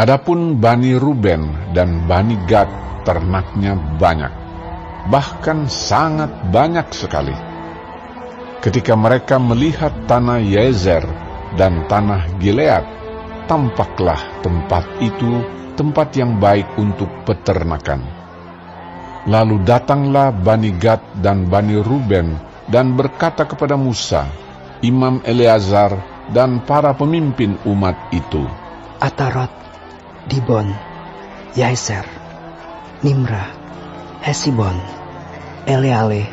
Adapun Bani Ruben dan Bani Gad ternaknya banyak, bahkan sangat banyak sekali. Ketika mereka melihat tanah Yazer dan tanah Gilead, tampaklah tempat itu tempat yang baik untuk peternakan. Lalu datanglah Bani Gad dan Bani Ruben dan berkata kepada Musa, Imam Eleazar, dan para pemimpin umat itu, Atarot, Dibon, Yaser, Nimra, Hesibon, Eleale,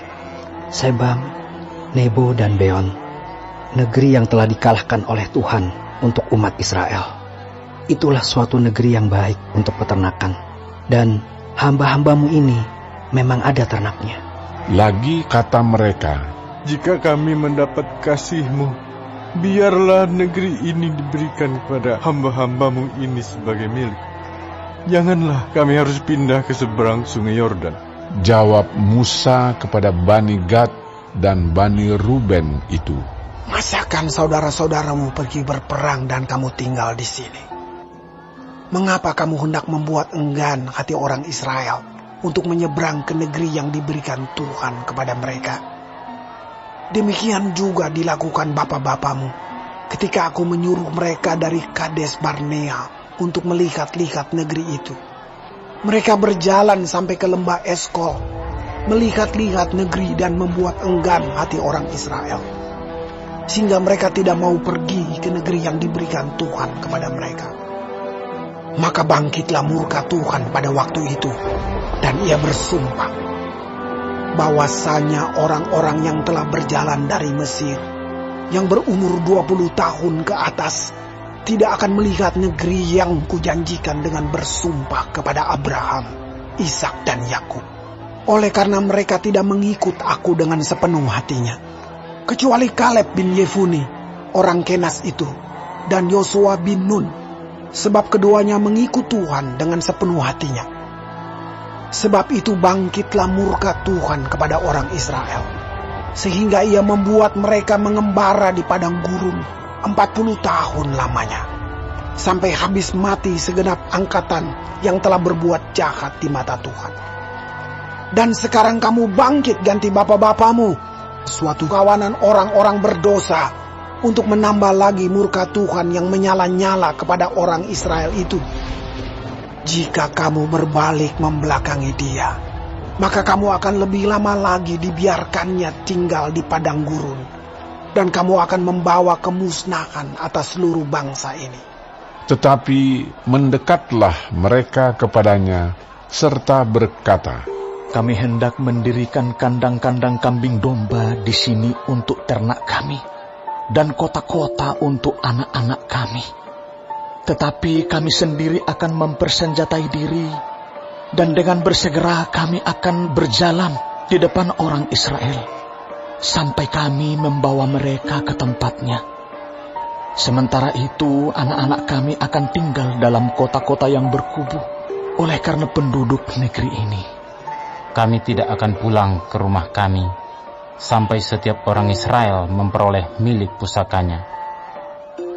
Sebam, Nebo dan Beon, negeri yang telah dikalahkan oleh Tuhan untuk umat Israel. Itulah suatu negeri yang baik untuk peternakan, dan hamba-hambamu ini memang ada ternaknya. Lagi kata mereka, Jika kami mendapat kasih-Mu, biarlah negeri ini diberikan kepada hamba-hambamu ini sebagai milik. Janganlah kami harus pindah ke seberang sungai Yordan. jawab Musa kepada Bani Gad dan Bani Ruben itu, Masakan saudara-saudaramu pergi berperang dan kamu tinggal di sini? Mengapa kamu hendak membuat enggan hati orang Israel untuk menyeberang ke negeri yang diberikan Tuhan kepada mereka? Demikian juga dilakukan bapa-bapamu ketika aku menyuruh mereka dari Kades Barnea untuk melihat-lihat negeri itu. Mereka berjalan sampai ke lembah Eskol, melihat-lihat negeri dan membuat enggan hati orang Israel, sehingga mereka tidak mau pergi ke negeri yang diberikan Tuhan kepada mereka. Maka bangkitlah murka Tuhan pada waktu itu, dan ia bersumpah bahwasanya orang-orang yang telah berjalan dari Mesir, yang berumur 20 tahun ke atas, tidak akan melihat negeri yang kujanjikan dengan bersumpah kepada Abraham, Ishak dan Yakub. Oleh karena mereka tidak mengikut aku dengan sepenuh hatinya, kecuali Kaleb bin Yefune, orang Kenas itu, dan Yosua bin Nun, sebab keduanya mengikut Tuhan dengan sepenuh hatinya. Sebab itu bangkitlah murka Tuhan kepada orang Israel, sehingga ia membuat mereka mengembara di padang gurun 40 tahun lamanya, sampai habis mati segenap angkatan yang telah berbuat jahat di mata Tuhan. Dan sekarang kamu bangkit ganti bapa-bapamu, suatu kawanan orang-orang berdosa, untuk menambah lagi murka Tuhan yang menyala-nyala kepada orang Israel itu. Jika kamu berbalik membelakangi dia, maka kamu akan lebih lama lagi dibiarkannya tinggal di padang gurun, dan kamu akan membawa kemusnahan atas seluruh bangsa ini. Tetapi mendekatlah mereka kepadanya serta berkata, Kami hendak mendirikan kandang-kandang kambing domba di sini untuk ternak kami, dan kota-kota untuk anak-anak kami. Tetapi kami sendiri akan mempersenjatai diri, dan dengan bersegera kami akan berjalan di depan orang Israel, sampai kami membawa mereka ke tempatnya. Sementara itu anak-anak kami akan tinggal dalam kota-kota yang berkubu, oleh karena penduduk negeri ini. Kami tidak akan pulang ke rumah kami, sampai setiap orang Israel memperoleh milik pusakanya.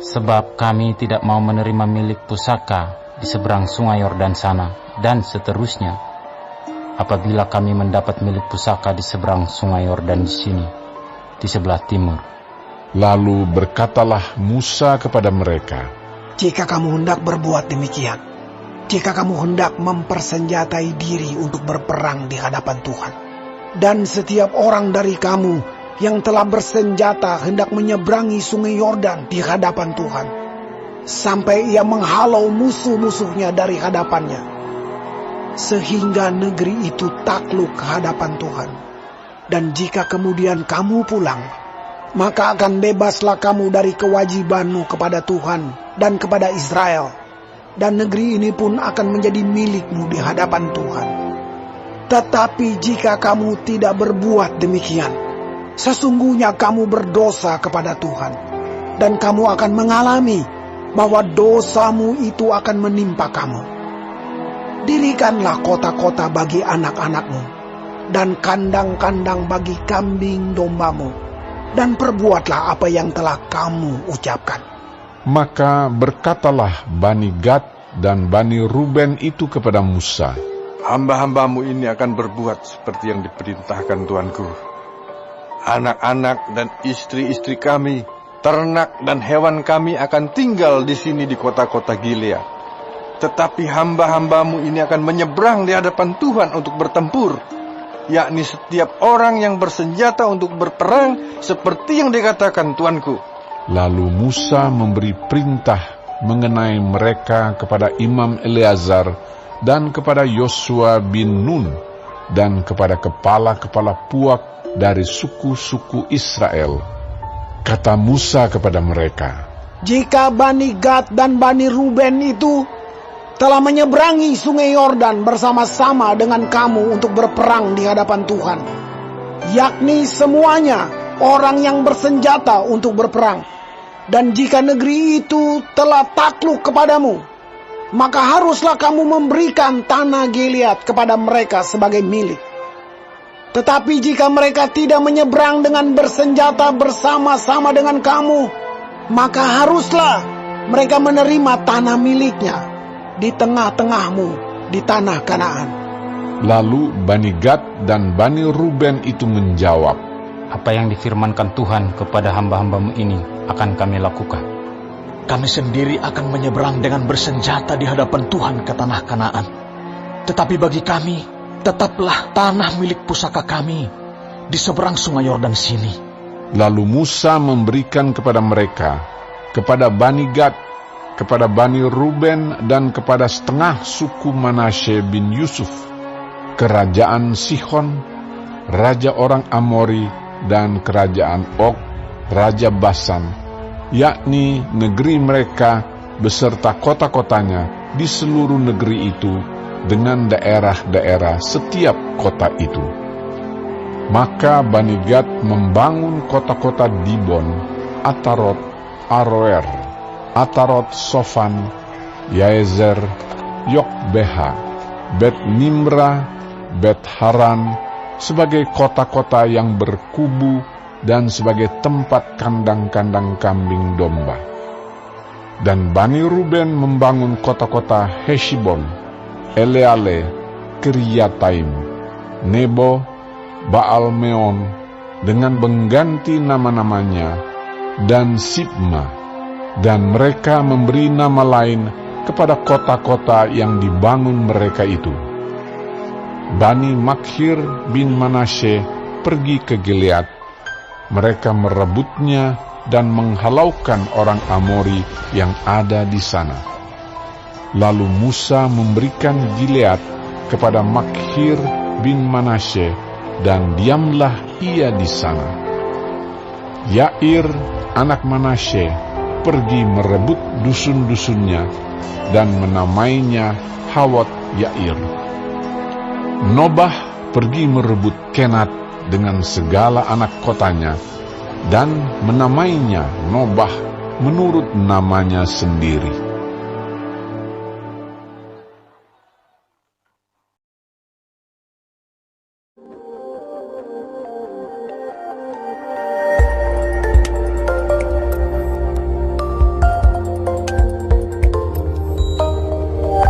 Sebab kami tidak mau menerima milik pusaka di seberang sungai Yordan sana, dan seterusnya, apabila kami mendapat milik pusaka di seberang sungai Yordan di sini, di sebelah timur. Lalu berkatalah Musa kepada mereka, Jika kamu hendak berbuat demikian, jika kamu hendak mempersenjatai diri untuk berperang di hadapan Tuhan, dan setiap orang dari kamu yang telah bersenjata hendak menyeberangi sungai Yordan di hadapan Tuhan, sampai ia menghalau musuh-musuhnya dari hadapannya, sehingga negeri itu takluk ke hadapan Tuhan. Dan jika kemudian kamu pulang, maka akan bebaslah kamu dari kewajibanmu kepada Tuhan dan kepada Israel, dan negeri ini pun akan menjadi milikmu di hadapan Tuhan. Tetapi jika kamu tidak berbuat demikian, sesungguhnya kamu berdosa kepada Tuhan, dan kamu akan mengalami bahwa dosamu itu akan menimpa kamu. Dirikanlah kota-kota bagi anak-anakmu, dan kandang-kandang bagi kambing dombamu, dan perbuatlah apa yang telah kamu ucapkan. Maka berkatalah Bani Gad dan Bani Ruben itu kepada Musa, Hamba-hambamu ini akan berbuat seperti yang diperintahkan Tuanku. Anak-anak dan istri-istri kami, ternak dan hewan kami akan tinggal di sini di kota-kota Gilead. Tetapi hamba-hambamu ini akan menyeberang di hadapan Tuhan untuk bertempur, yakni setiap orang yang bersenjata untuk berperang seperti yang dikatakan Tuanku. Lalu Musa memberi perintah mengenai mereka kepada Imam Eleazar dan kepada Yosua bin Nun dan kepada kepala-kepala puak dari suku-suku Israel. Kata Musa kepada mereka, Jika Bani Gad dan Bani Ruben itu telah menyeberangi sungai Yordan bersama-sama dengan kamu untuk berperang di hadapan Tuhan, yakni semuanya orang yang bersenjata untuk berperang, dan jika negeri itu telah takluk kepadamu, maka haruslah kamu memberikan tanah Gilead kepada mereka sebagai milik. Tetapi jika mereka tidak menyeberang dengan bersenjata bersama-sama dengan kamu, maka haruslah mereka menerima tanah miliknya di tengah-tengahmu di tanah Kanaan. Lalu Bani Gad dan Bani Ruben itu menjawab, Apa yang difirmankan Tuhan kepada hamba-hambamu ini akan kami lakukan. Kami sendiri akan menyeberang dengan bersenjata di hadapan Tuhan ke tanah Kanaan. Tetapi bagi kami, tetaplah tanah milik pusaka kami di seberang sungai Yordan sini. Lalu Musa memberikan kepada mereka, kepada Bani Gad, kepada Bani Ruben, dan kepada setengah suku Manasye bin Yusuf, kerajaan Sihon, raja orang Amori, dan kerajaan Og, raja Basan, yakni negeri mereka beserta kota-kotanya di seluruh negeri itu, dengan daerah-daerah setiap kota itu. Maka Bani Gad membangun kota-kota Dibon, Atarot, Aroer, Atarot Sofan, Yaezer, Yokbeha, Bet Nimra, Bet Haran, sebagai kota-kota yang berkubu dan sebagai tempat kandang-kandang kambing domba. Dan Bani Ruben membangun kota-kota Heshibon, Eleale, Kiryataim, Nebo, Baal-Meon, dengan mengganti nama-namanya, dan Sibma, dan mereka memberi nama lain kepada kota-kota yang dibangun mereka itu. Bani Makhir bin Manasye pergi ke Gilead. Mereka merebutnya dan menghalaukan orang Amori yang ada di sana. Lalu Musa memberikan Gilead kepada Makhir bin Manasye, dan diamlah ia di sana. Yair, anak Manasye, pergi merebut dusun-dusunnya dan menamainya Hawot Yair. Nobah pergi merebut Kenat dengan segala anak kotanya dan menamainya Nobah menurut namanya sendiri.